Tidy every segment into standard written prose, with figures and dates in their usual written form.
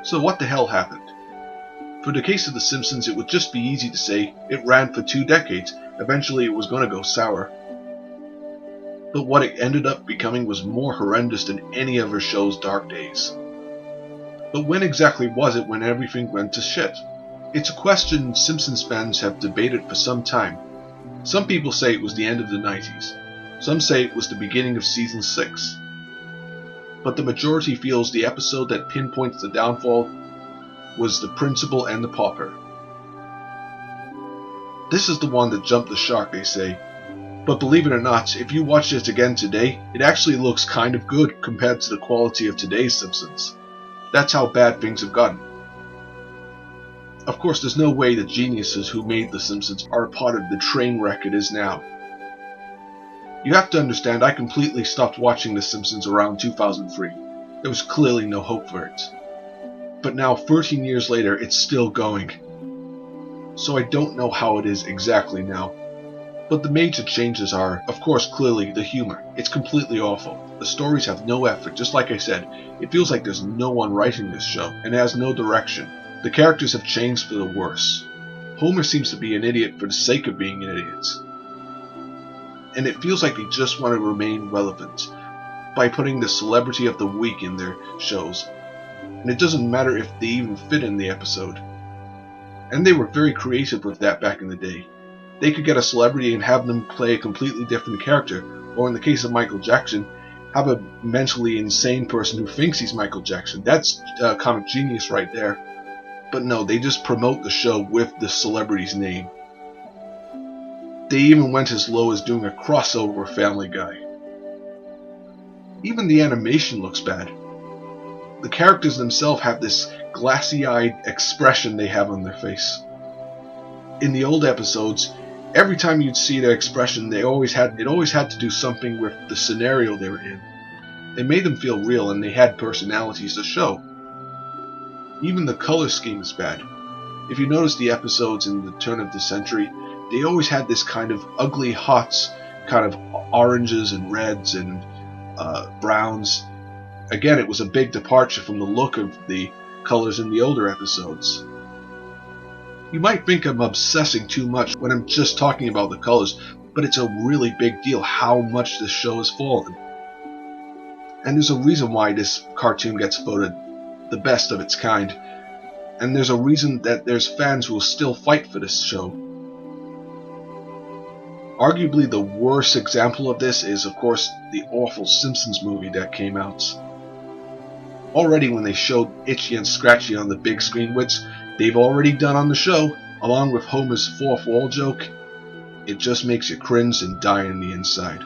So what the hell happened? For the case of The Simpsons, it would just be easy to say it ran for 2 decades, eventually it was going to go sour. But what it ended up becoming was more horrendous than any other show's dark days. But when exactly was it when everything went to shit? It's a question Simpsons fans have debated for some time. Some people say it was the end of the 90s. Some say it was the beginning of season 6. But the majority feels the episode that pinpoints the downfall was the principal and the pauper. This is the one that jumped the shark, they say. But believe it or not, if you watch it again today, it actually looks kind of good compared to the quality of today's Simpsons. That's how bad things have gotten. Of course, there's no way the geniuses who made The Simpsons are a part of the train wreck it is now. You have to understand, I completely stopped watching The Simpsons around 2003. There was clearly no hope for it. But now, 13 years later, it's still going. So I don't know how it is exactly now. But the major changes are, of course, clearly the humor. It's completely awful. The stories have no effort, just like I said. It feels like there's no one writing this show, and it has no direction. The characters have changed for the worse. Homer seems to be an idiot for the sake of being an idiot. And it feels like they just want to remain relevant by putting the celebrity of the week in their shows. And it doesn't matter if they even fit in the episode. And they were very creative with that back in the day. They could get a celebrity and have them play a completely different character, or in the case of Michael Jackson, have a mentally insane person who thinks he's Michael Jackson. That's comic genius right there. But no, they just promote the show with the celebrity's name. They even went as low as doing a crossover with Family Guy. Even the animation looks bad. The characters themselves have this glassy-eyed expression they have on their face. In the old episodes, every time you'd see their expression, it always had to do something with the scenario they were in. They made them feel real, and they had personalities to show. Even the color scheme is bad. If you notice the episodes in the turn of the century, they always had this kind of ugly hots, kind of oranges and reds and browns. Again, it was a big departure from the look of the colors in the older episodes. You might think I'm obsessing too much when I'm just talking about the colors, but it's a really big deal how much this show has fallen. And there's a reason why this cartoon gets voted the best of its kind, and there's a reason that there's fans who will still fight for this show. Arguably the worst example of this is, of course, the awful Simpsons movie that came out. Already when they showed Itchy and Scratchy on the big screen, which they've already done on the show, along with Homer's fourth wall joke, it just makes you cringe and die on the inside.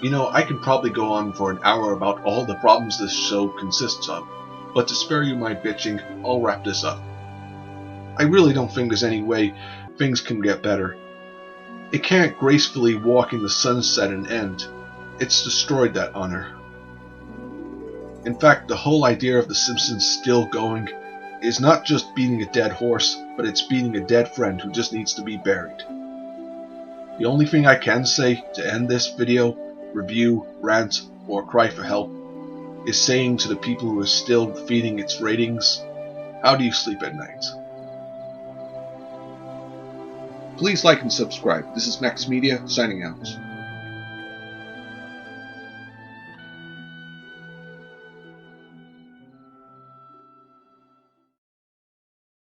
You know, I could probably go on for an hour about all the problems this show consists of, but to spare you my bitching, I'll wrap this up. I really don't think there's any way things can get better. It can't gracefully walk in the sunset and end. It's destroyed that honor. In fact, the whole idea of The Simpsons still going is not just beating a dead horse, but it's beating a dead friend who just needs to be buried. The only thing I can say to end this video, review, rant, or cry for help is saying to the people who are still feeding its ratings, how do you sleep at night? Please like and subscribe. This is Max Media, signing out.